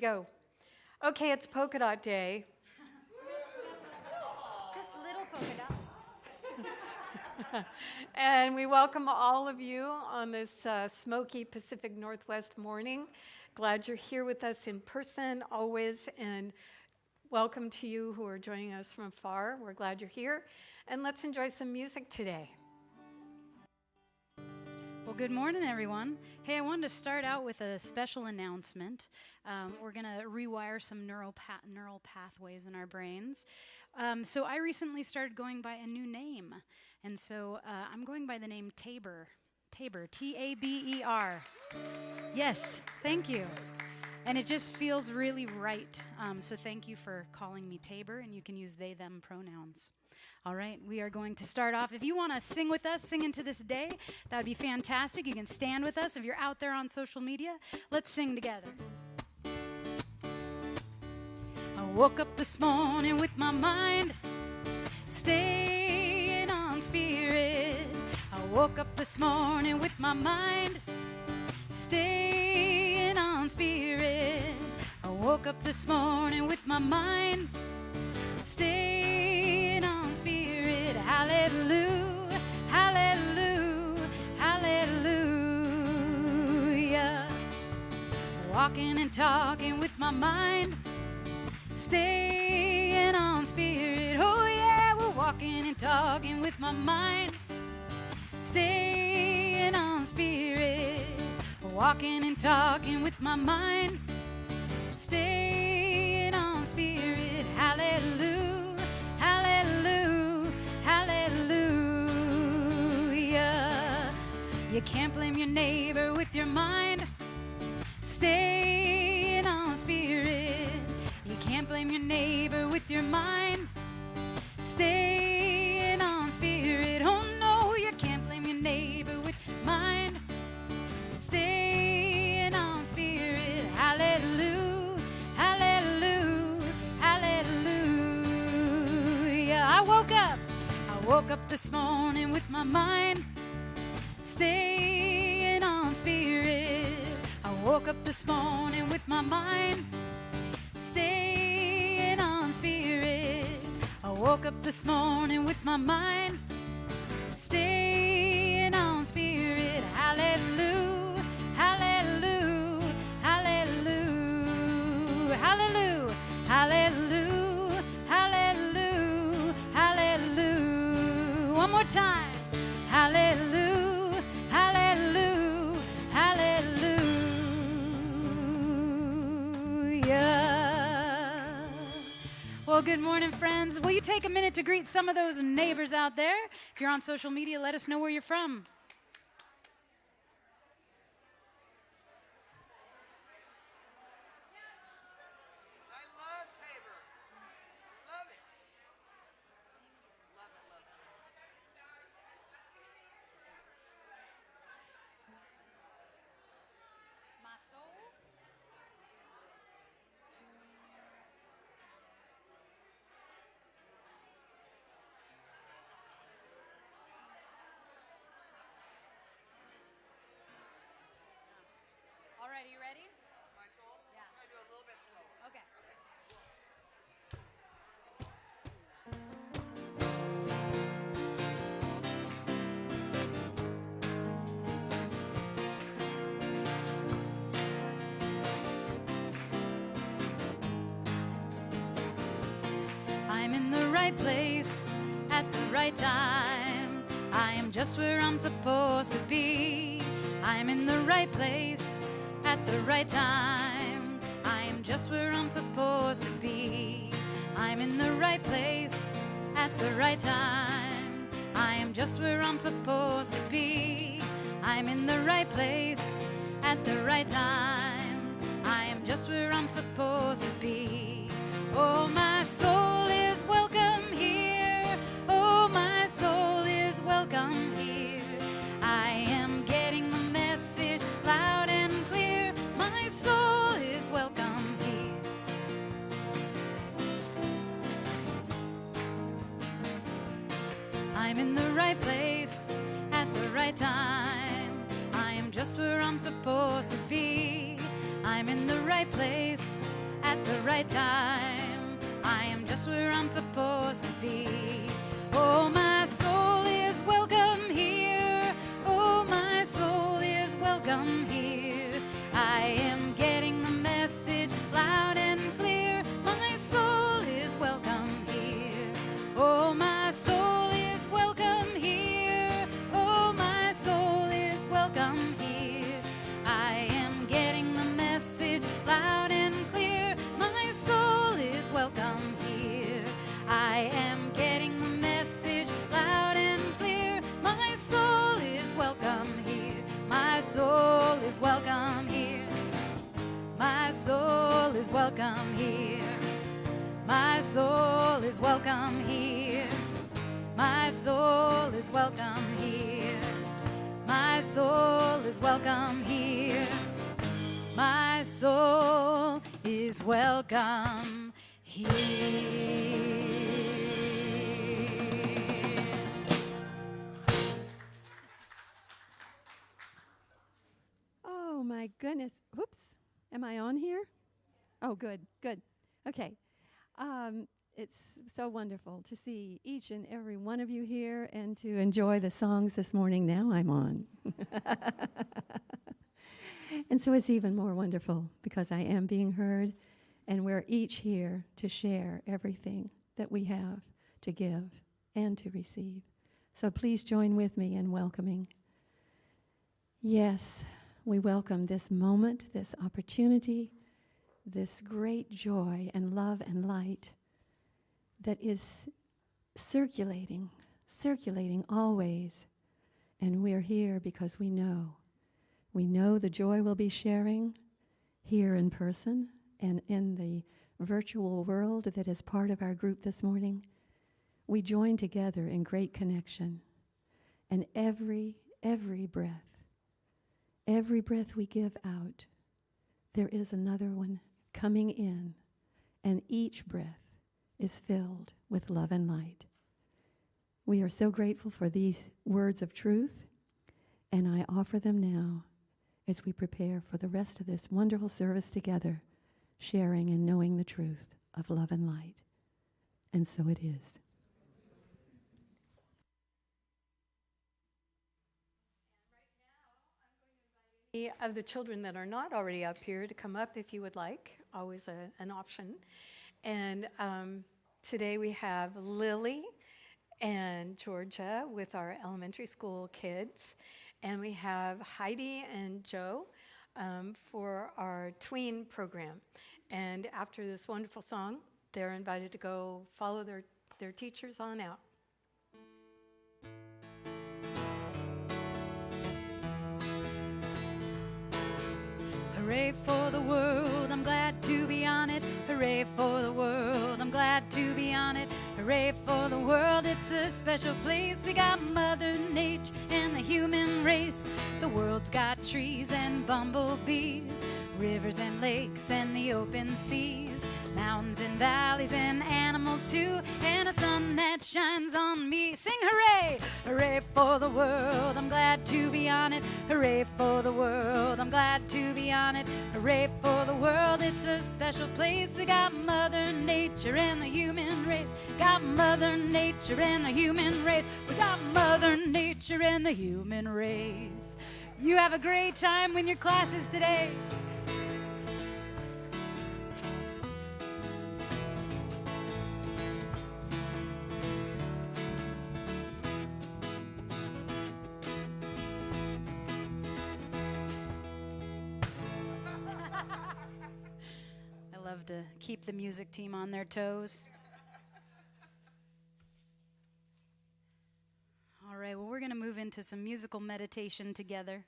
go. Okay, it's polka dot day. Just little polka dots. And we welcome all of you on this smoky Pacific Northwest morning. Glad you're here with us in person always, and welcome to you who are joining us from afar. We're glad you're here, and let's enjoy some music today. Well, good morning, everyone. Hey, I wanted to start out with a special announcement. We're going to rewire some neural pathways in our brains. So I recently started going by a new name, and so I'm going by the name Tabor. Tabor, T-A-B-E-R. Yes, thank you. And it just feels really right. So thank you for calling me Tabor, and you can use they, them pronouns. All right, we are going to start off. If you want to sing with us, sing into this day, that would be fantastic. You can stand with us. If you're out there on social media, let's sing together. I woke up this morning with my mind staying on spirit. I woke up this morning with my mind staying on spirit. I woke up this morning with my mind staying on spirit. Hallelujah, hallelujah, hallelujah. Walking and talking with my mind staying on spirit. Oh yeah, we're walking and talking with my mind staying on spirit. Walking and talking with my mind staying on spirit. Hallelujah, hallelujah, hallelujah. You can't blame your neighbor with your mind staying on spirit. You can't blame your neighbor with your mind staying on spirit. Oh no, you can't blame your neighbor with mind staying on spirit. Hallelujah, hallelujah, hallelujah. I woke up this morning with my mind staying on spirit. I woke up this morning with my mind staying on spirit. I woke up this morning with my mind staying on spirit. Hallelujah, hallelujah, hallelujah, hallelujah, hallelujah, hallelujah, hallelujah. One more time. Hallelujah, hallelujah, hallelujah. Well, good morning, friends. Will you take a minute to greet some of those neighbors out there? If you're on social media, let us know where you're from. I love Tabor. Love it. Love it, love it. My soul. All right, are you ready? My soul? Yeah. I'm going to do a little bit slower. Okay. I'm in the right place at the right time. I am just where I'm supposed to be. I'm in the right place at the right time. I am just where I'm supposed to be. I'm in the right place at the right time. I am just where I'm supposed to be. I'm in the right place at the right time. I am just where I'm supposed to be. Oh, my soul is welcome here. Oh, my soul is welcome here. I am getting the message loud and clear. My soul is welcome here. I'm in the right place at the right time. I am just where I'm supposed to be. I'm in the right place the right time. I am just where I'm supposed to be. Oh, my soul is welcome here. Oh, my soul is welcome here. I am getting the message loud and clear. My soul is welcome here. Oh, my soul is welcome here. Oh, my soul is welcome here. I am getting the message loud and clear. My soul is welcome here. I am getting the message loud and clear. My soul is welcome here. My soul is welcome here. My soul is welcome here. My soul is welcome here. My soul is welcome here. My soul is welcome here. My soul is welcome here. Oh my goodness. Whoops. Am I on here? Oh, good, good. Okay. It's so wonderful to see each and every one of you here and to enjoy the songs this morning. Now I'm on. And so it's even more wonderful because I am being heard and we're each here to share everything that we have to give and to receive. So please join with me in welcoming. Yes, we welcome this moment, this opportunity, this great joy and love and light that is circulating always. And we're here because we know the joy we'll be sharing here in person and in the virtual world that is part of our group this morning. We join together in great connection. And every breath we give out, there is another one coming in, and each breath is filled with love and light. We are so grateful for these words of truth, and I offer them now as we prepare for the rest of this wonderful service together, sharing and knowing the truth of love and light. And so it is. Of the children that are not already up here to come up if you would like, always an option. And today we have Lily and Georgia with our elementary school kids. And we have Heidi and Joe for our tween program. And after this wonderful song, they're invited to go follow their teachers on out. Hooray for the world, I'm glad to be on it. Hooray for the world, I'm glad to be on it. Hooray for the world, it's a special place. We got Mother Nature and the human race. The world's got trees and bumblebees, rivers and lakes and the open seas, mountains and valleys and animals too, and a sun that shines on me. Sing hooray! Hooray for the world, I'm glad to be on it. Hooray for the world, I'm glad to be on it. Hooray for the world, it's a special place. We got Mother Nature and the human race. Got Mother Nature and the human race. We got Mother Nature and the human race. You have a great time when your class is today. I love to keep the music team on their toes. All right, well, we're going to move into some musical meditation together.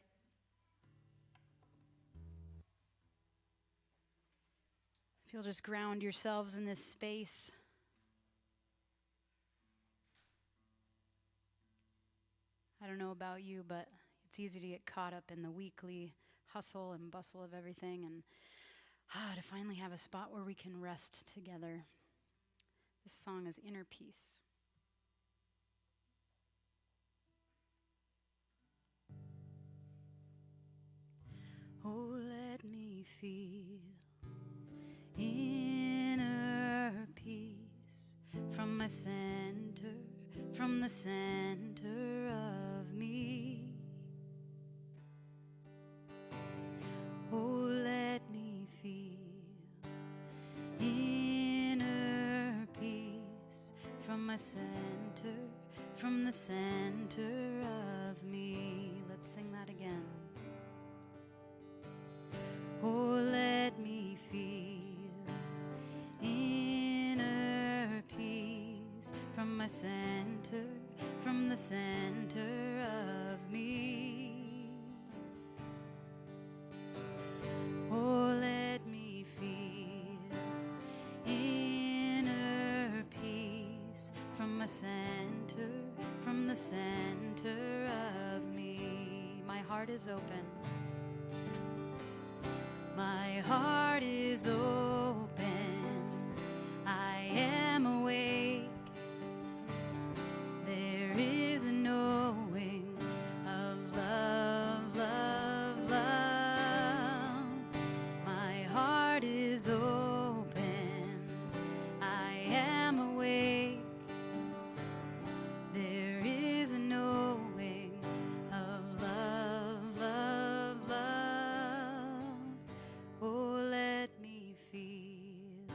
If you'll just ground yourselves in this space. I don't know about you, but it's easy to get caught up in the weekly hustle and bustle of everything, and to finally have a spot where we can rest together. This song is Inner Peace. Oh, let me feel in my center, from the center of me. Oh, let me feel inner peace from my center, from the center of me. Let's sing that again. Oh, let me feel inner peace from my center, from the center of me. Oh, let me feel inner peace from my center, from the center of me. My heart is open. My heart is open. I am awake. There is a knowing of love, love, love. My heart is open. I am awake. There is a knowing of love, love, love. Oh, let me feel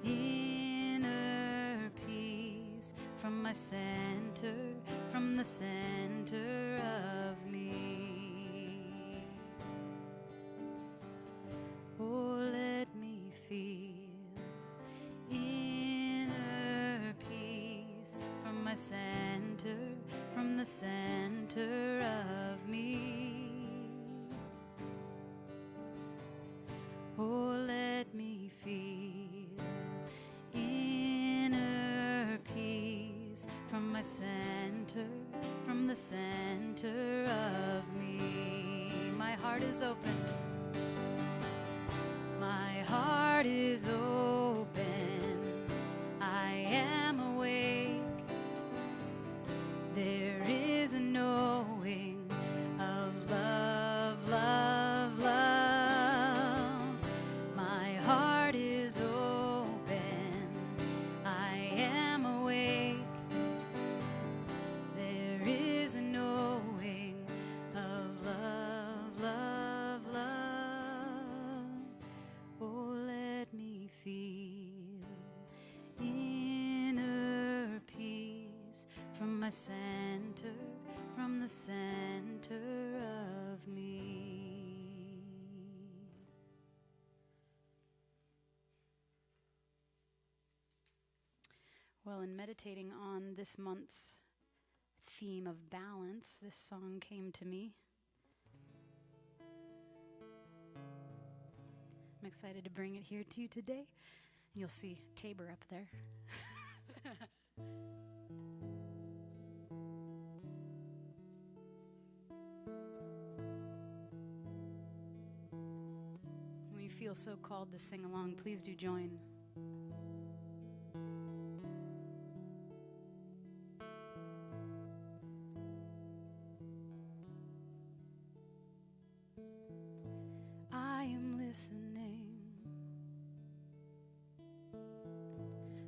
inner peace from my center, from the center of me. Oh, let me feel inner peace from my center, from the center of me. Oh, let me feel inner peace from my center, from the center of me. My heart is open. My heart is open. I am awake. There is a knowing of love, love, love. My heart is open. I am awake. There is a knowing of love, love, love. Oh, let me feel inner peace from my center, from the center of me. Well, in meditating on this month's theme of balance, this song came to me. I'm excited to bring it here to you today. You'll see Tabor up there. When you feel so called to sing along, please do join. I am listening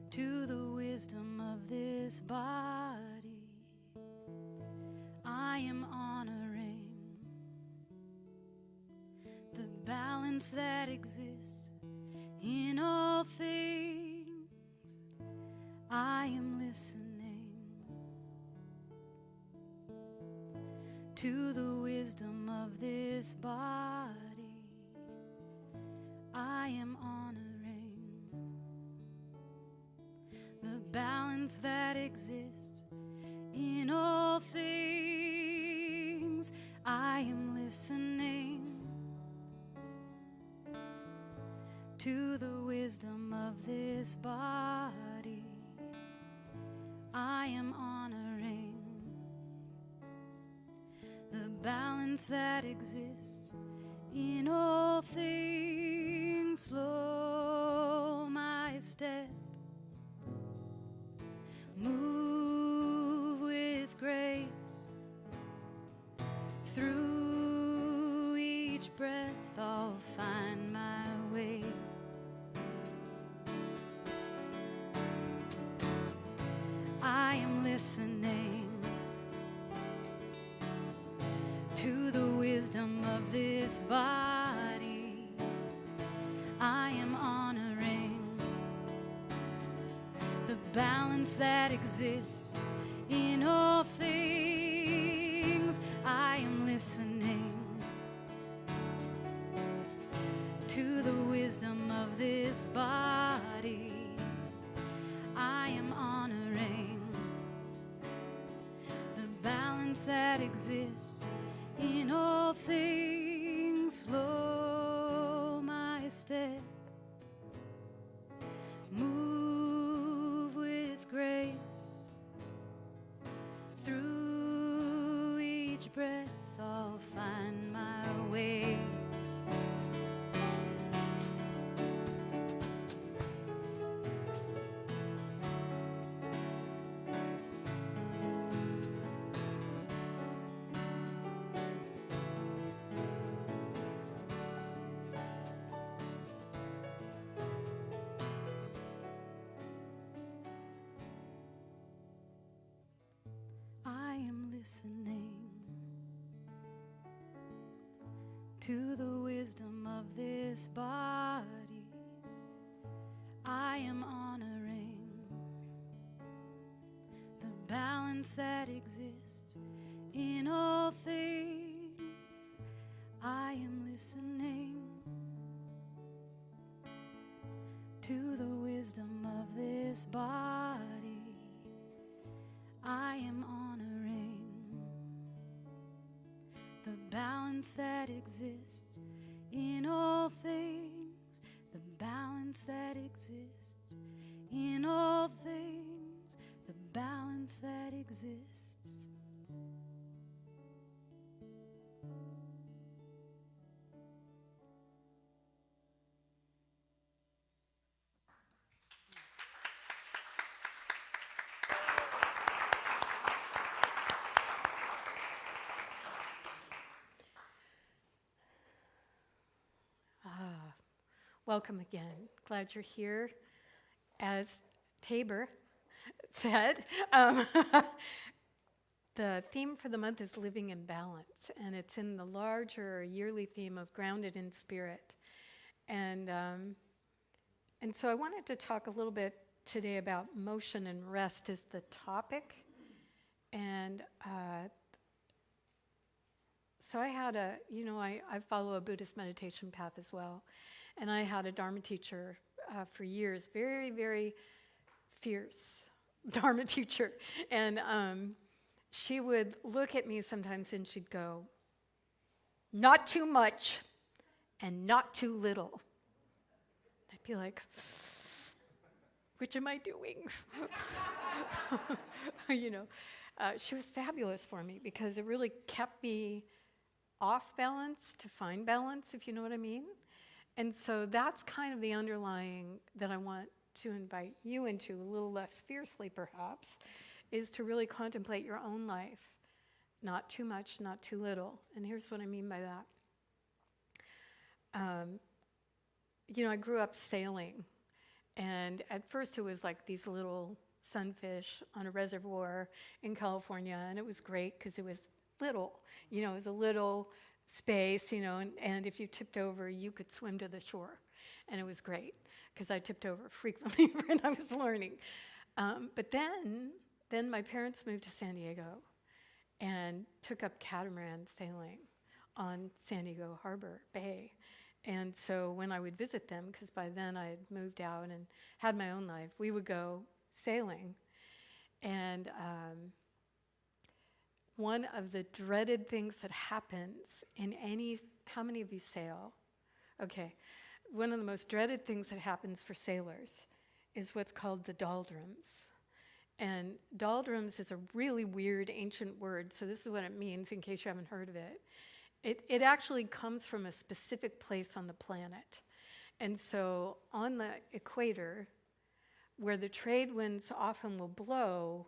to the wisdom of this body. I am honoring the balance that exists in all things. I am listening to the wisdom of this body. I am honoring the balance that exists in all things. I am listening to the wisdom of this body. I am honoring the balance that exists in all things. Slow my step, move with grace. Through each breath I'll find my way. listening to the wisdom of this body. I am honoring the balance that exists in all things. I am listening to the wisdom of this body. I am honoring the balance that exists in all things. Slow my step, move with grace. Through each breath I'll find my way. I am listening to the wisdom of this body. I am honoring the balance that exists in all things. I am listening to the wisdom of this body. I am honoring the balance that exists in all things, the balance that exists in all things, the balance that exists. Welcome again. Glad you're here. As Tabor said, the theme for the month is living in balance, and it's in the larger yearly theme of grounded in spirit. And so I wanted to talk a little bit today about motion and rest as the topic. And so I had I follow a Buddhist meditation path as well. And I had a Dharma teacher for years, very, very fierce Dharma teacher. And she would look at me sometimes and she'd go, "Not too much and not too little." I'd be like, "Which am I doing?" She was fabulous for me because it really kept me off balance to find balance, if you know what I mean. And so that's kind of the underlying that I want to invite you into, a little less fiercely perhaps, is to really contemplate your own life. Not too much, not too little. And here's what I mean by that. I grew up sailing. And at first it was like these little sunfish on a reservoir in California. And it was great because it was little. It was a little space, and if you tipped over, you could swim to the shore. And it was great because I tipped over frequently when I was learning. But then my parents moved to San Diego and took up catamaran sailing on San Diego Harbor Bay. And so when I would visit them, because by then I had moved out and had my own life, we would go sailing. And one of the dreaded things that happens in how many of you sail? Okay. One of the most dreaded things that happens for sailors is what's called the doldrums. And doldrums is a really weird ancient word, so this is what it means in case you haven't heard of it. It actually comes from a specific place on the planet. And so on the equator, where the trade winds often will blow,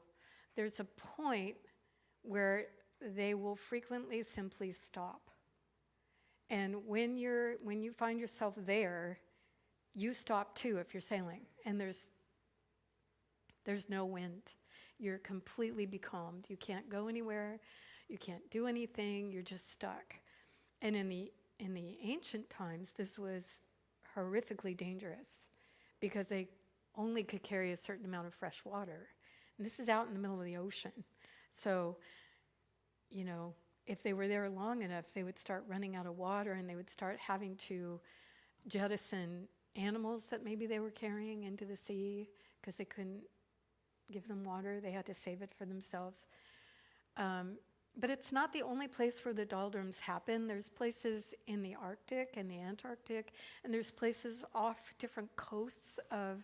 there's a point where they will frequently simply stop. And when you find yourself there, you stop too if you're sailing, and there's no wind. you're completely becalmed. You can't go anywhere, you can't do anything, you're just stuck. And in the ancient times, this was horrifically dangerous because they only could carry a certain amount of fresh water. And this is out in the middle of the ocean. So, you know, if they were there long enough, they would start running out of water and they would start having to jettison animals that maybe they were carrying into the sea because they couldn't give them water. They had to save it for themselves. But it's not the only place where the doldrums happen. There's places in the Arctic and the Antarctic, and there's places off different coasts of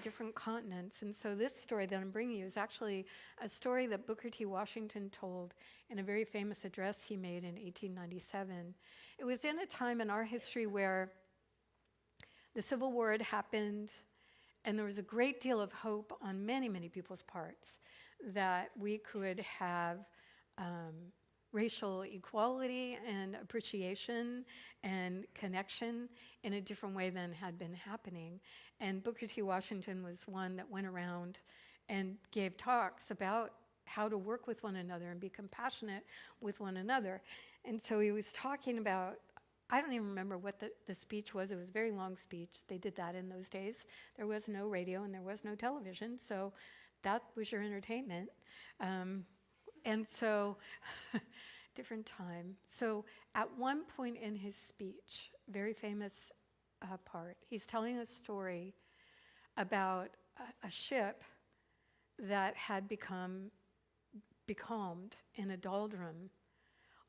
different continents. And so this story that I'm bringing you is actually a story that Booker T. Washington told in a very famous address he made in 1897. It was in a time in our history where the Civil War had happened, and there was a great deal of hope on many, many people's parts that we could have racial equality and appreciation and connection in a different way than had been happening. And Booker T. Washington was one that went around and gave talks about how to work with one another and be compassionate with one another. And so he was talking about, I don't even remember what the speech was. It was a very long speech. They did that in those days. There was no radio and there was no television, so that was your entertainment. And so, different time. So at one point in his speech, very famous part, he's telling a story about a ship that had become becalmed in a doldrum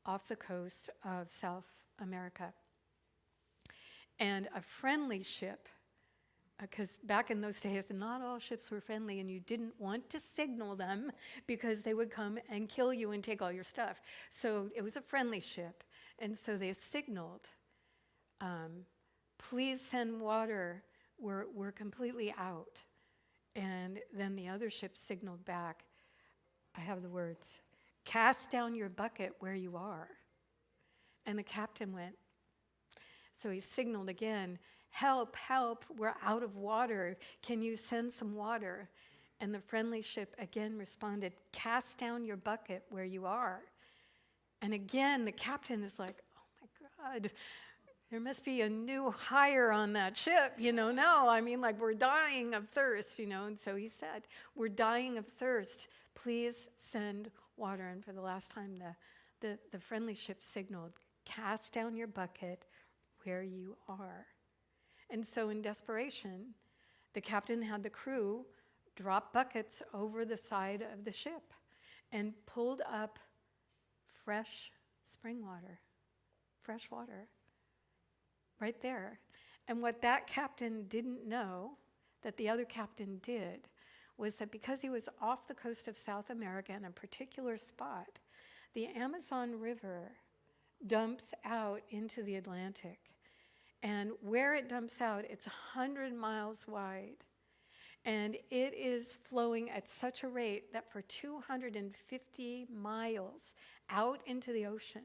off the coast of South America. And a friendly ship, because back in those days, not all ships were friendly, and you didn't want to signal them because they would come and kill you and take all your stuff. So it was a friendly ship. And so they signaled, please send water, we're completely out. And then the other ship signaled back, I have the words, cast down your bucket where you are. And the captain went. So he signaled again, help, help, we're out of water. Can you send some water? And the friendly ship again responded, cast down your bucket where you are. And again, the captain is like, oh my God, there must be a new hire on that ship, no, I mean, like, we're dying of thirst, and so he said, we're dying of thirst, please send water. And for the last time, the friendly ship signaled, cast down your bucket where you are. And so in desperation, the captain had the crew drop buckets over the side of the ship and pulled up fresh spring water, fresh water, right there. And what that captain didn't know, that the other captain did, was that because he was off the coast of South America in a particular spot, the Amazon River dumps out into the Atlantic. And where it dumps out, it's 100 miles wide. And it is flowing at such a rate that for 250 miles out into the ocean,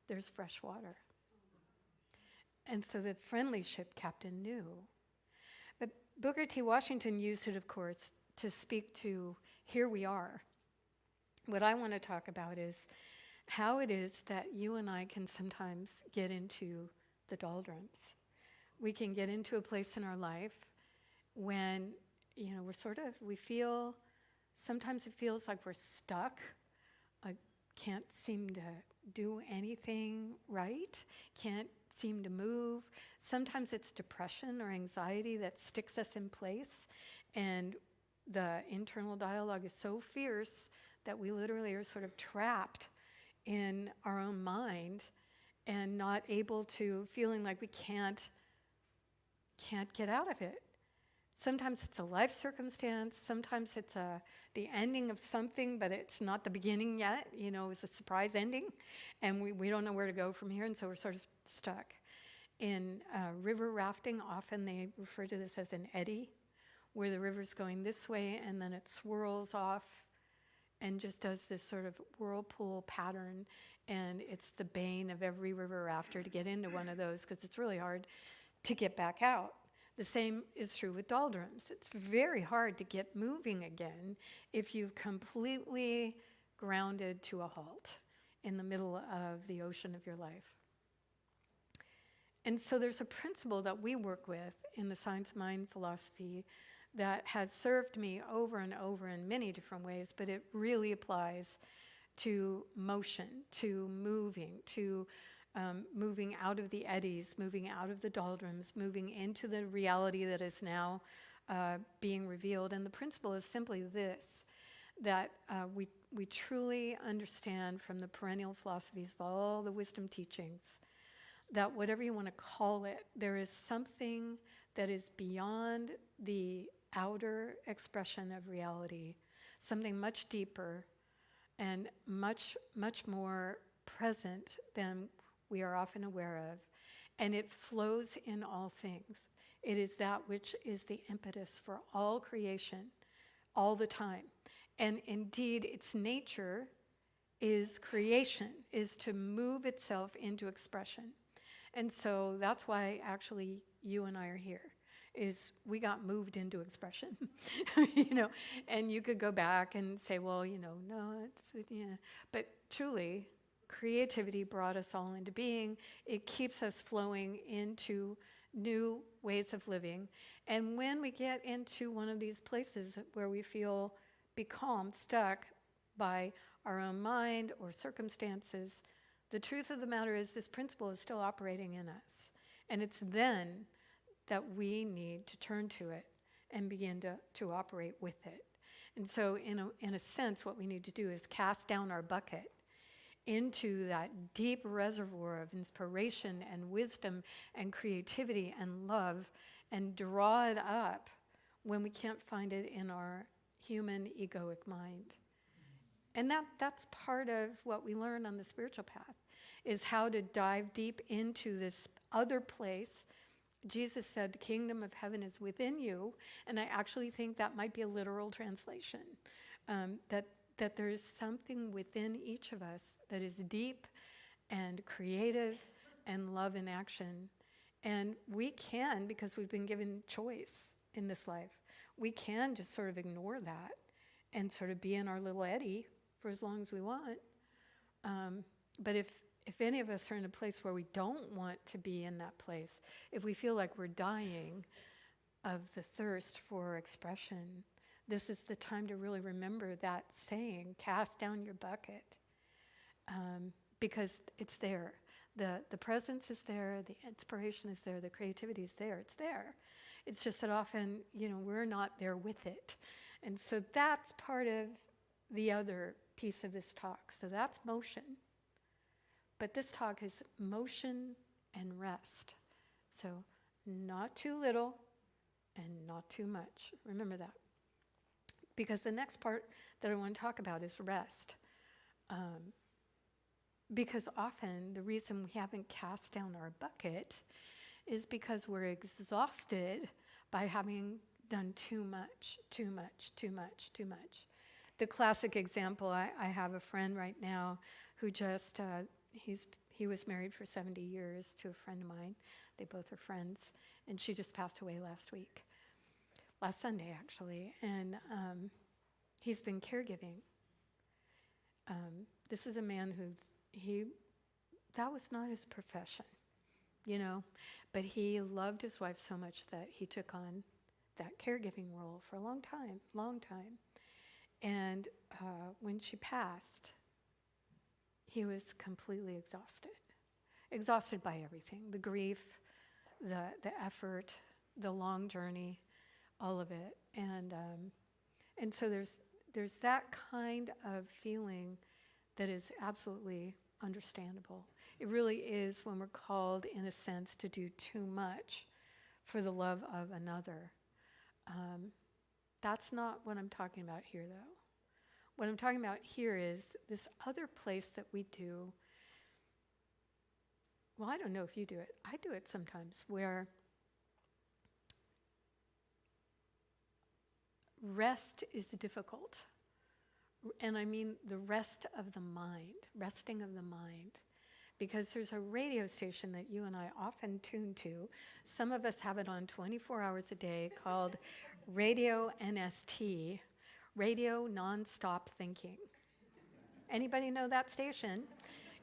there's fresh water. And so the friendly ship captain knew. But Booker T. Washington used it, of course, to speak to here we are. What I want to talk about is how it is that you and I can sometimes get into the doldrums. We can get into a place in our life when, we feel, sometimes it feels like we're stuck. I can't seem to do anything right, can't seem to move. Sometimes it's depression or anxiety that sticks us in place, and the internal dialogue is so fierce that we literally are sort of trapped in our own mind and not able to, feeling like we can't get out of it. Sometimes it's a life circumstance, sometimes it's the ending of something, but it's not the beginning yet, it's a surprise ending, and we don't know where to go from here, and so we're sort of stuck. In river rafting, often they refer to this as an eddy, where the river's going this way, and then it swirls off and just does this sort of whirlpool pattern, and it's the bane of every river rafter to get into one of those because it's really hard to get back out. The same is true with doldrums. It's very hard to get moving again if you've completely grounded to a halt in the middle of the ocean of your life. And so there's a principle that we work with in the science of mind philosophy that has served me over and over in many different ways, but it really applies to motion, to moving out of the eddies, moving out of the doldrums, moving into the reality that is now being revealed. And the principle is simply this, that we truly understand from the perennial philosophies of all the wisdom teachings that whatever you want to call it, there is something that is beyond the outer expression of reality, something much deeper and much, much more present than we are often aware of, and it flows in all things. It is that which is the impetus for all creation, all the time. And indeed, its nature is creation, is to move itself into expression. And so that's why actually you and I are here, is we got moved into expression, and you could go back and say, well, no, yeah. But truly, creativity brought us all into being. It keeps us flowing into new ways of living. And when we get into one of these places where we feel becalmed, stuck by our own mind or circumstances, the truth of the matter is this principle is still operating in us. And it's then that we need to turn to it and begin to operate with it. And so in a sense, what we need to do is cast down our bucket into that deep reservoir of inspiration and wisdom and creativity and love, and draw it up when we can't find it in our human egoic mind. And that's part of what we learn on the spiritual path, is how to dive deep into this other place. Jesus said the kingdom of heaven is within you, and I actually think that might be a literal translation, that there's something within each of us that is deep and creative and love in action. And we can, because we've been given choice in this life, we can just sort of ignore that and sort of be in our little eddy for as long as we want. But if any of us are in a place where we don't want to be in that place, if we feel like we're dying of the thirst for expression, this is the time to really remember that saying, cast down your bucket, because it's there. The presence is there, the inspiration is there, the creativity is there, it's there. It's just that often, we're not there with it. And so that's part of the other piece of this talk. So that's motion. But this talk is motion and rest. So not too little and not too much. Remember that. Because the next part that I want to talk about is rest. Because often the reason we haven't cast down our bucket is because we're exhausted by having done too much. The classic example, I have a friend right now who just, he was married for 70 years to a friend of mine. They both are friends. And she just passed away last Sunday actually. And he's been caregiving. This is a man that was not his profession, but he loved his wife so much that he took on that caregiving role for a long time. And when she passed, he was completely exhausted by everything, the grief, the effort, the long journey, all of it. And so there's that kind of feeling that is absolutely understandable. It really is when we're called, in a sense, to do too much for the love of another. That's not what I'm talking about here, though. What I'm talking about here is this other place that we do. Well, I don't know if you do it. I do it sometimes, where rest is difficult. And I mean the rest of the mind, resting of the mind. because there's a radio station that you and I often tune to. Some of us have it on 24 hours a day called Radio NST, Radio Nonstop Thinking. Anybody know that station?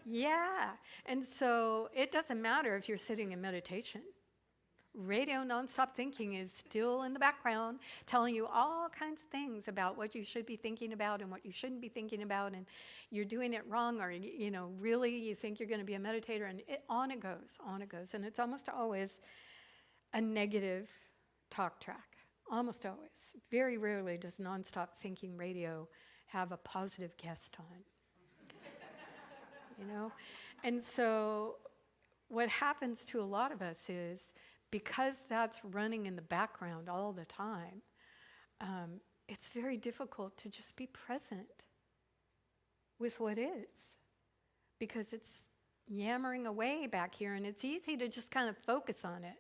Yeah. And so it doesn't matter if you're sitting in meditation. Radio Nonstop Thinking is still in the background, telling you all kinds of things about what you should be thinking about and what you shouldn't be thinking about, and you're doing it wrong, or really you think you're going to be a meditator, and on it goes, on it goes. And it's almost always a negative talk track, almost always. Very rarely does Nonstop Thinking Radio have a positive guest on. And so what happens to a lot of us is, because that's running in the background all the time, it's very difficult to just be present with what is, because it's yammering away back here, and it's easy to just kind of focus on it.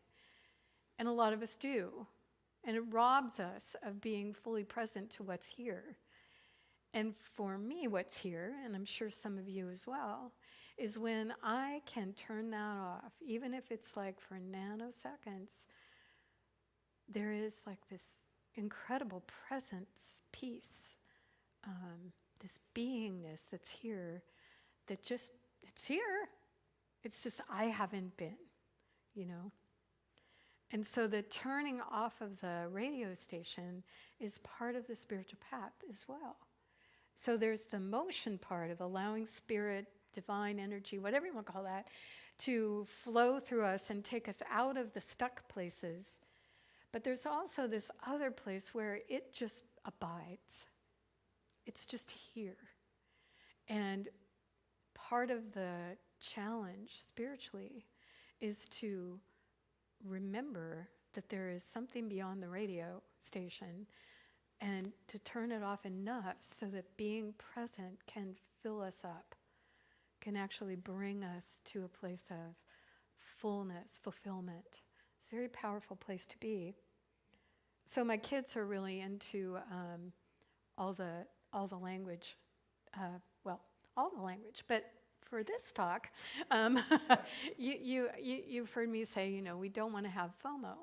And a lot of us do. And it robs us of being fully present to what's here. And for me, what's here, and I'm sure some of you as well, is when I can turn that off, even if it's like for nanoseconds, there is like this incredible presence, peace, this beingness that's here, that just, it's here. It's just I haven't been, And so the turning off of the radio station is part of the spiritual path as well. So there's the motion part of allowing spirit, divine energy, whatever you want to call that, to flow through us and take us out of the stuck places. But there's also this other place where it just abides. It's just here. And part of the challenge spiritually is to remember that there is something beyond the radio station, and to turn it off enough so that being present can fill us up, can actually bring us to a place of fullness, fulfillment. It's a very powerful place to be. So my kids are really into all the language, all the language, but for this talk, you've heard me say, we don't want to have FOMO,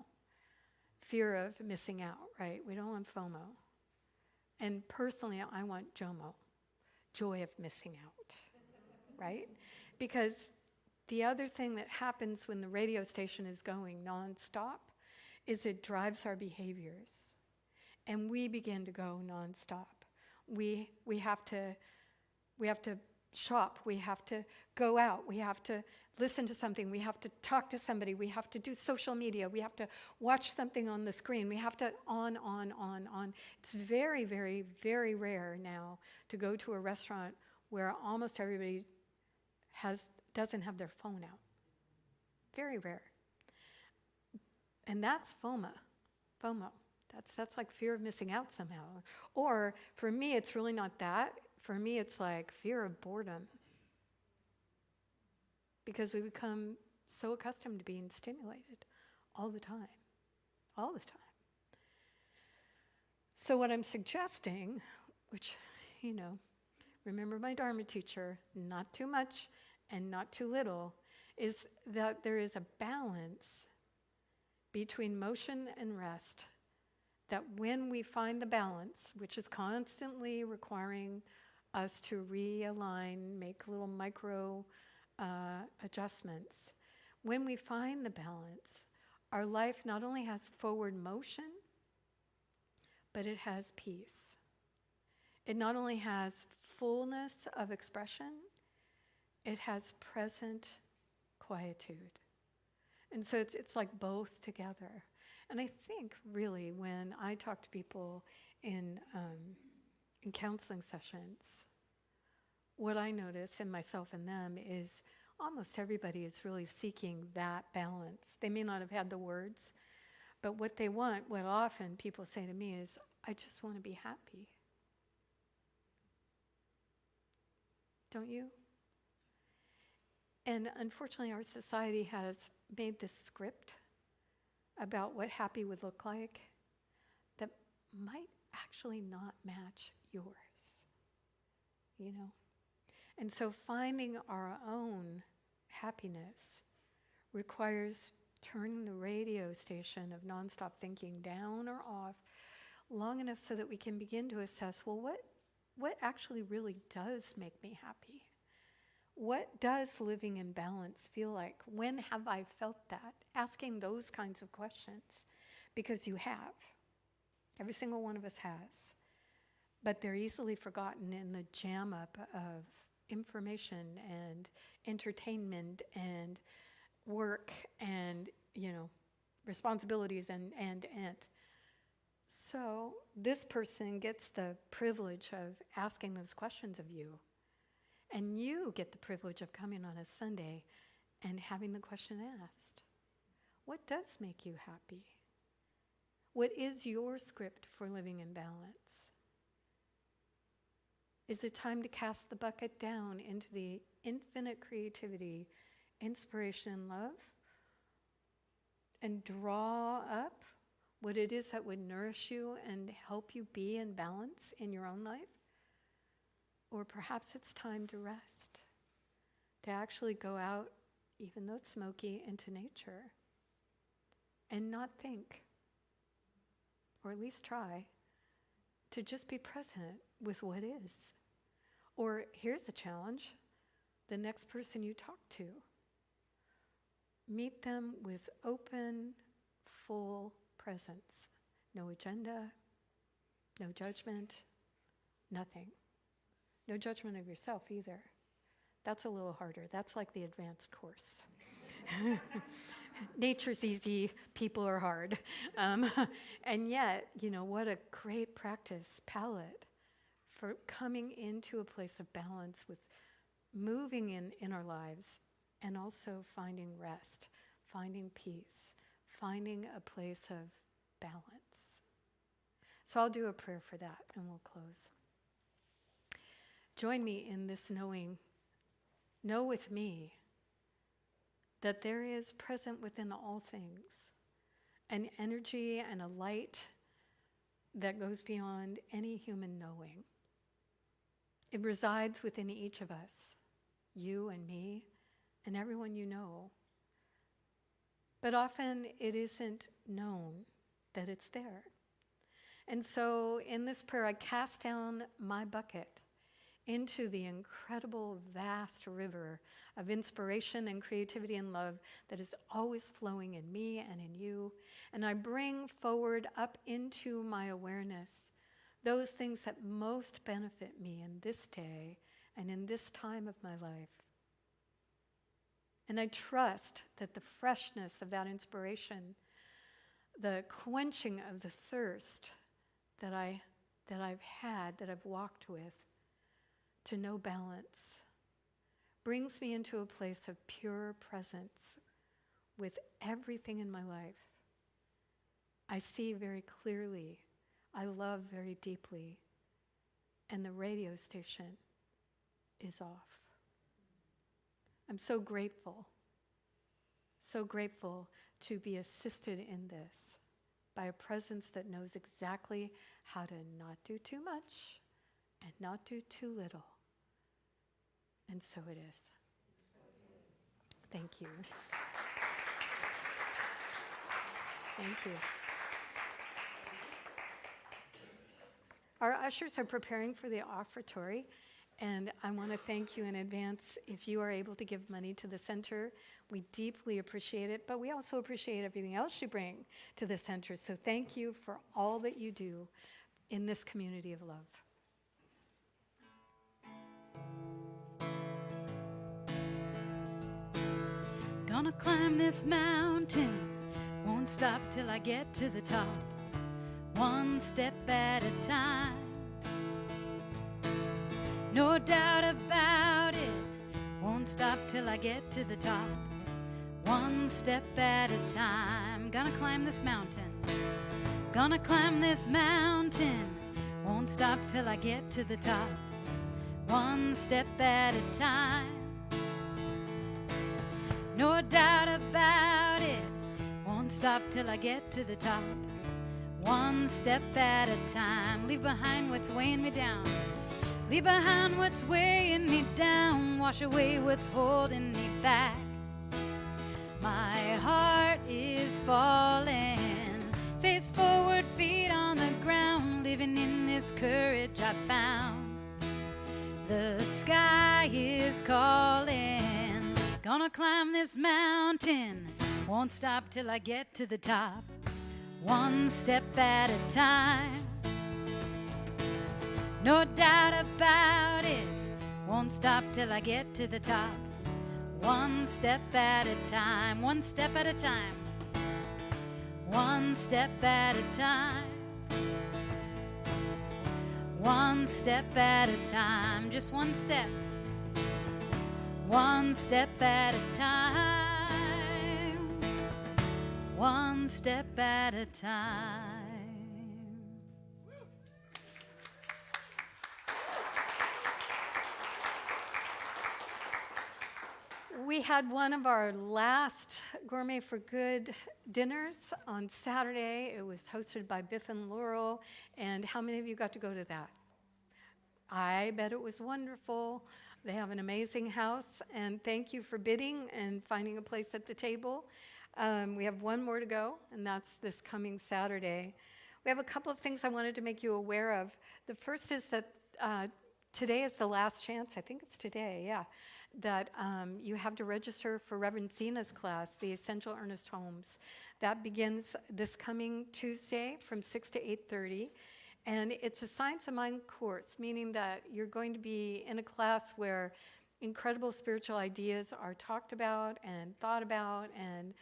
fear of missing out, right? We don't want FOMO. And personally, I want JOMO, joy of missing out, right? Because the other thing that happens when the radio station is going nonstop is it drives our behaviors. And we begin to go nonstop. We have to shop, we have to go out, we have to listen to something, we have to talk to somebody, we have to do social media, we have to watch something on the screen, we have to on. It's very, very, very rare now to go to a restaurant where almost everybody doesn't have their phone out. Very rare. And that's FOMO. That's like fear of missing out somehow. Or for me, it's really not that. For me, it's like fear of boredom. Because we become so accustomed to being stimulated all the time. All the time. So what I'm suggesting, which, remember my Dharma teacher, not too much and not too little, is that there is a balance between motion and rest, that when we find the balance, which is constantly requiring us to realign, make little micro adjustments, when we find the balance, our life not only has forward motion, but it has peace. It not only has fullness of expression, it has present quietude. And so it's like both together. And I think really when I talk to people in counseling sessions, what I notice in myself and them is almost everybody is really seeking that balance. They may not have had the words, but what they want, what often people say to me is, I just want to be happy. Don't you? And unfortunately, our society has made this script about what happy would look like that might actually not match yours, And so finding our own happiness requires turning the radio station of nonstop thinking down or off long enough so that we can begin to assess, well, what actually really does make me happy? What does living in balance feel like? When have I felt that? Asking those kinds of questions, because you have. Every single one of us has. But they're easily forgotten in the jam up of information and entertainment and work and, responsibilities and. So this person gets the privilege of asking those questions of you. And you get the privilege of coming on a Sunday and having the question asked. What does make you happy? What is your script for living in balance? Is it time to cast the bucket down into the infinite creativity, inspiration, and love? And draw up what it is that would nourish you and help you be in balance in your own life? Or perhaps it's time to rest, to actually go out, even though it's smoky, into nature and not think, or at least try, to just be present with what is. Or here's a challenge, the next person you talk to, meet them with open, full presence. No agenda, no judgment, nothing. No judgment of yourself either. That's a little harder. That's like the advanced course. Nature's easy, people are hard. And yet, what a great practice, palette, for coming into a place of balance with moving in our lives and also finding rest, finding peace, finding a place of balance. So I'll do a prayer for that and we'll close. Join me in this knowing. Know with me that there is present within all things an energy and a light that goes beyond any human knowing. It resides within each of us, you and me, and everyone you know. But often it isn't known that it's there. And so in this prayer, I cast down my bucket into the incredible, vast river of inspiration and creativity and love that is always flowing in me and in you. And I bring forward up into my awareness those things that most benefit me in this day and in this time of my life. And I trust that the freshness of that inspiration, the quenching of the thirst that I've had, that I've walked with, to know balance, brings me into a place of pure presence with everything in my life. I see very clearly, I love very deeply, and the radio station is off. I'm so grateful to be assisted in this by a presence that knows exactly how to not do too much and not do too little. And so it is. Thank you. Thank you. Our ushers are preparing for the offertory, and I want to thank you in advance if you are able to give money to the center. We deeply appreciate it, but we also appreciate everything else you bring to the center. So thank you for all that you do in this community of love. Gonna climb this mountain, won't stop till I get to the top, one step at a time. No doubt about it, won't stop till I get to the top, one step at a time. Gonna climb this mountain, gonna climb this mountain, won't stop till I get to the top, one step at a time. No doubt about it, won't stop till I get to the top, one step at a time. Leave behind what's weighing me down, leave behind what's weighing me down, wash wash away what's holding me back. My heart is falling, face forward, feet on the ground, living in this courage I found. The sky is calling, gonna climb this mountain, won't stop till I get to the top, one step at a time. No doubt about it, won't stop till I get to the top, one step at a time, one step at a time, one step at a time, one step at a time, just one step at a time, one step at a time. We had one of our last Gourmet for Good dinners on Saturday. It was hosted by Biff and Laurel. And how many of you got to go to that? I bet it was wonderful. They have an amazing house. And thank you for bidding and finding a place at the table. We have one more to go, and that's this coming Saturday. We have a couple of things I wanted to make you aware of. The first is that today is the last chance, I think it's today, yeah, that you have to register for Reverend Zena's class, the Essential Earnest Homes. That begins this coming Tuesday from 6 to 8:30. And it's a Science of Mind course, meaning that you're going to be in a class where incredible spiritual ideas are talked about and thought about, and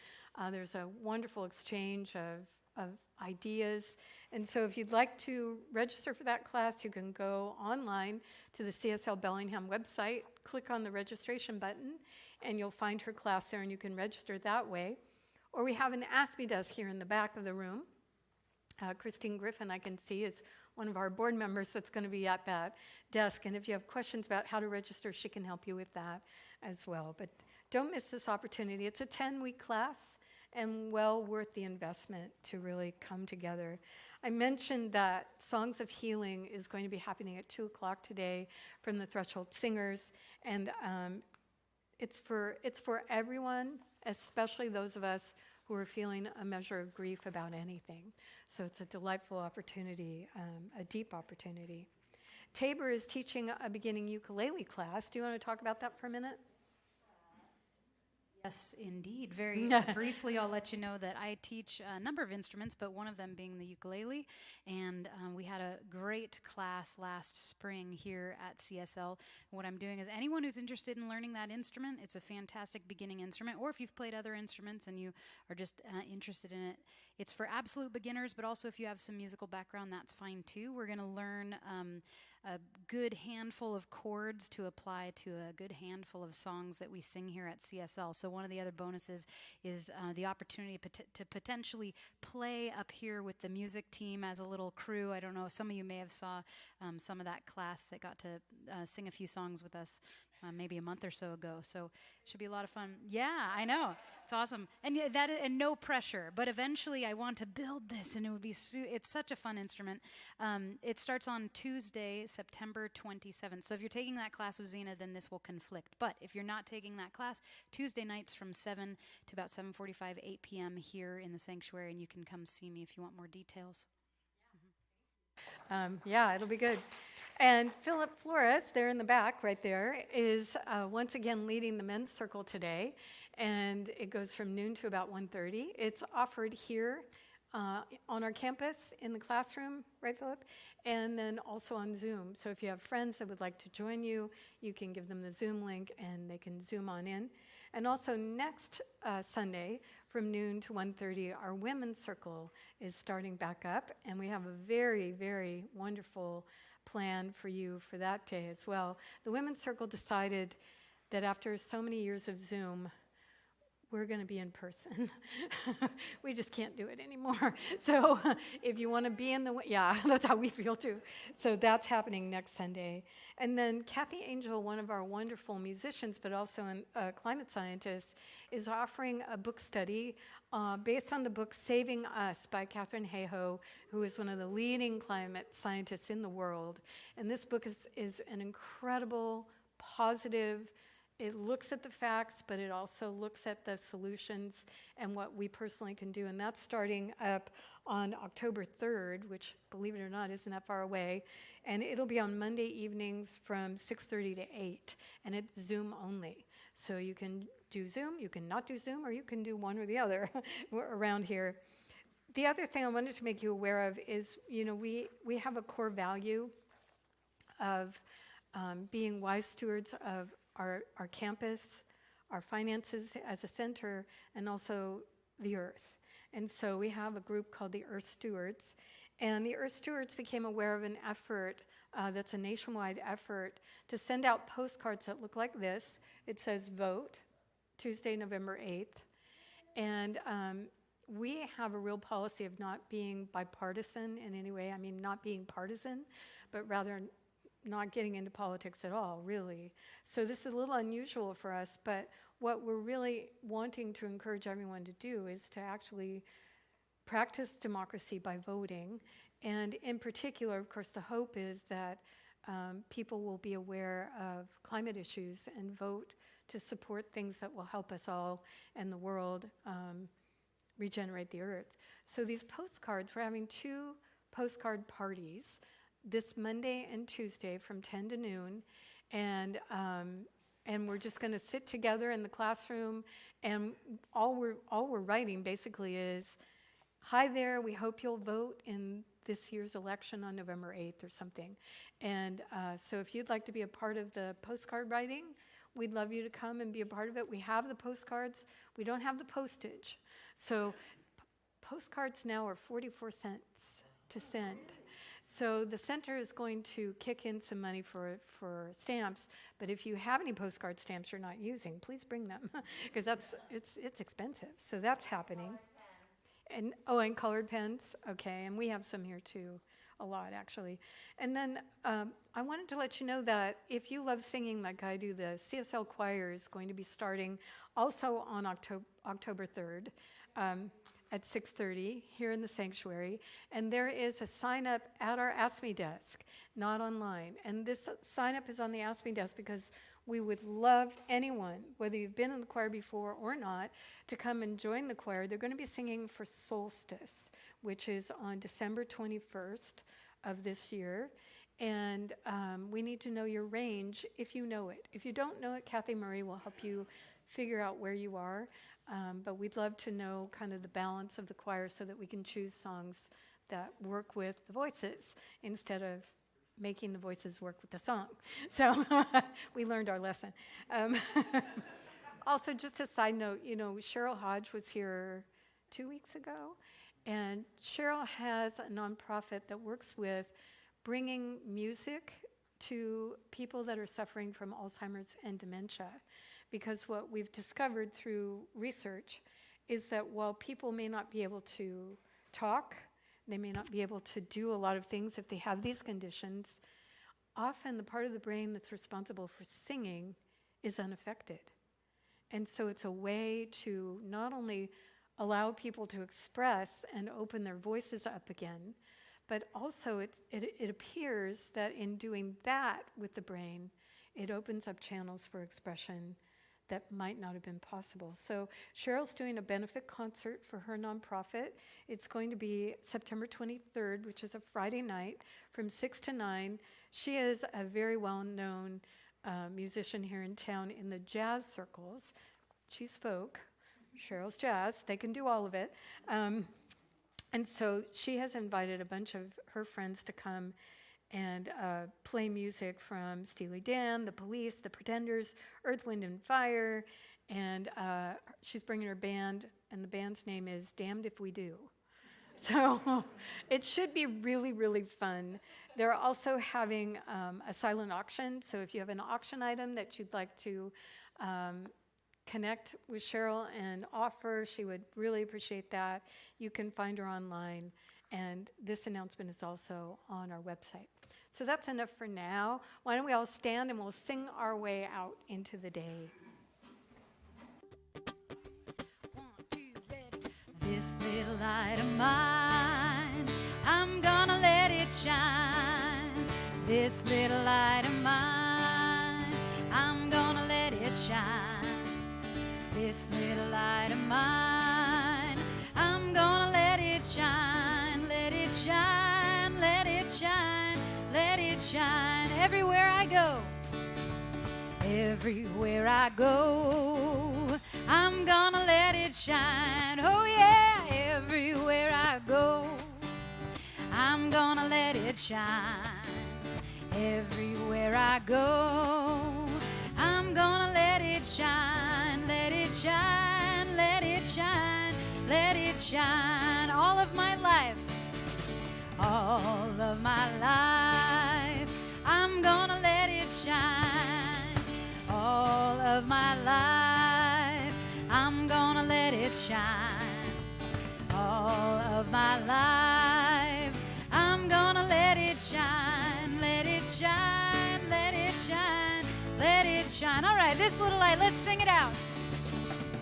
there's a wonderful exchange of ideas. And so if you'd like to register for that class, you can go online to the CSL Bellingham website, click on the registration button, and you'll find her class there, and you can register that way. Or we have an Asebedo desk here in the back of the room. Christine Griffin, I can see, is one of our board members that's going to be at that desk. And if you have questions about how to register, she can help you with that as well. But don't miss this opportunity. It's a 10-week class and well worth the investment to really come together. I mentioned that Songs of Healing is going to be happening at 2 o'clock today from the Threshold Singers. And it's for everyone, especially those of us who are feeling a measure of grief about anything. So it's a delightful opportunity, a deep opportunity. Tabor is teaching a beginning ukulele class. Do you want to talk about that for a minute? Yes, indeed. Very briefly, I'll let you know that I teach a number of instruments, but one of them being the ukulele. And we had a great class last spring here at CSL. What I'm doing is anyone who's interested in learning that instrument, it's a fantastic beginning instrument. Or if you've played other instruments and you are just interested in it, it's for absolute beginners, but also if you have some musical background, that's fine too. We're going to learn a good handful of chords to apply to a good handful of songs that we sing here at CSL. So one of the other bonuses is the opportunity to potentially play up here with the music team as a little crew. I don't know, some of you may have saw some of that class that got to sing a few songs with us maybe a month or so ago. So it should be a lot of fun. Yeah, I know. It's awesome. And and no pressure. But eventually I want to build this, and it would be it's such a fun instrument. It starts on Tuesday, September 27th. So if you're taking that class with Zena, then this will conflict. But if you're not taking that class, Tuesday nights from 7 to about 7:45, 8 p.m. here in the sanctuary, and you can come see me if you want more details. Yeah, it'll be good. And Philip Flores, there in the back, right there, is once again leading the men's circle today. And it goes from noon to about 1:30. It's offered here on our campus in the classroom, right, Philip? And then also on Zoom. So if you have friends that would like to join you, you can give them the Zoom link and they can Zoom on in. And also next Sunday from noon to 1:30, our women's circle is starting back up. And we have a very, very wonderful plan for you for that day as well. The women's circle decided that after so many years of Zoom, we're going to be in person. We just can't do it anymore. So if you want to be in yeah, that's how we feel too. So that's happening next Sunday. And then Kathy Angel, one of our wonderful musicians, but also a climate scientist, is offering a book study based on the book Saving Us by Katherine Hayhoe, who is one of the leading climate scientists in the world. And this book is an incredible, positive, It looks at the facts, but it also looks at the solutions and what we personally can do. And that's starting up on October 3rd, which, believe it or not, isn't that far away. And it'll be on Monday evenings from 6:30 to 8, and it's Zoom only. So you can do Zoom, you can not do Zoom, or you can do one or the other around here. The other thing I wanted to make you aware of is, we have a core value of being wise stewards of our campus, our finances as a center, and also the earth. And so we have a group called the Earth Stewards. And the Earth Stewards became aware of an effort that's a nationwide effort to send out postcards that look like this. It says vote, Tuesday, November 8th. And we have a real policy of not being bipartisan in any way. I mean, not being partisan, but rather not getting into politics at all, really. So this is a little unusual for us, but what we're really wanting to encourage everyone to do is to actually practice democracy by voting. And in particular, of course, the hope is that people will be aware of climate issues and vote to support things that will help us all and the world regenerate the earth. So these postcards, we're having 2 postcard parties this Monday and Tuesday from 10 to noon, and we're just going to sit together in the classroom, and all we're writing basically is, "Hi there, we hope you'll vote in this year's election on November 8th," or something. And so if you'd like to be a part of the postcard writing, we'd love you to come and be a part of it. We have the postcards. We don't have the postage. So postcards now are 44 cents to send. So the center is going to kick in some money for stamps, but if you have any postcard stamps you're not using, please bring them, because it's expensive. So that's happening. And colored pens, okay, and we have some here too, a lot actually. And then I wanted to let you know that if you love singing like I do, the CSL choir is going to be starting also on October 3rd. At 6:30 here in the sanctuary, and there is a sign up at our Ask Me desk, not online. And this sign up is on the Ask Me desk because we would love anyone, whether you've been in the choir before or not, to come and join the choir. They're going to be singing for Solstice, which is on December 21st of this year. And we need to know your range if you know it. If you don't know it, Kathy Murray will help you figure out where you are. But we'd love to know kind of the balance of the choir so that we can choose songs that work with the voices instead of making the voices work with the song. So we learned our lesson. Also, just a side note, Cheryl Hodge was here 2 weeks ago, and Cheryl has a nonprofit that works with bringing music to people that are suffering from Alzheimer's and dementia. Because what we've discovered through research is that while people may not be able to talk, they may not be able to do a lot of things if they have these conditions, often the part of the brain that's responsible for singing is unaffected. And so it's a way to not only allow people to express and open their voices up again, but also it appears that in doing that with the brain, it opens up channels for expression that might not have been possible. So Cheryl's doing a benefit concert for her nonprofit. It's going to be September 23rd, which is a Friday night, from 6 to 9. She is a very well-known musician here in town in the jazz circles. She's folk, Cheryl's jazz. They can do all of it. And so she has invited a bunch of her friends to come and play music from Steely Dan, The Police, The Pretenders, Earth, Wind, and Fire. And she's bringing her band, and the band's name is Damned If We Do. So it should be really, really fun. They're also having a silent auction. So if you have an auction item that you'd like to connect with Cheryl and offer, she would really appreciate that. You can find her online. And this announcement is also on our website. So that's enough for now. Why don't we all stand and we'll sing our way out into the day. 1, 2, ready. This little light of mine, I'm gonna let it shine. This little light of mine, I'm gonna let it shine. This little light of mine, I'm gonna let it shine, let it shine, let it shine, let it shine everywhere I go. Everywhere I go, I'm gonna let it shine. Oh yeah, everywhere I go, I'm gonna let it shine. Everywhere I go, I'm gonna let it shine, let it shine, let it shine, let it shine. All of my life, all of my life, I'm gonna let it shine. All of my life, I'm gonna let it shine. All of my life, I'm gonna let it shine, let it shine, let it shine, let it shine. All right, this little light, let's sing it out.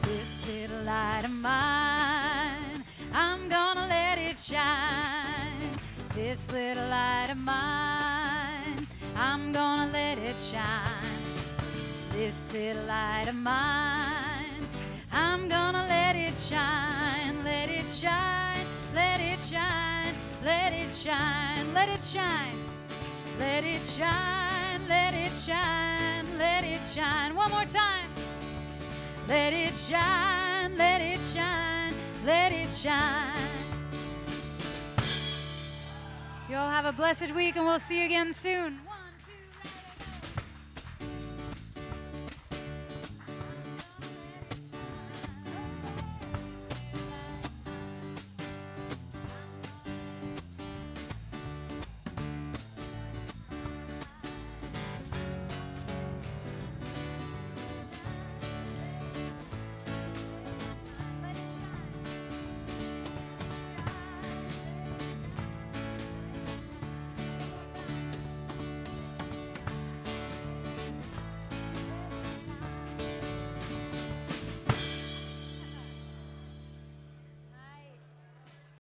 This little light of mine, I'm gonna let it shine. This little light of mine, I'm gonna let it shine. This little light of mine, I'm gonna let it shine, let it shine, let it shine, let it shine, let it shine, let it shine, let it shine, let it shine. One more time. Let it shine, let it shine, let it shine. You all have a blessed week, and we'll see you again soon.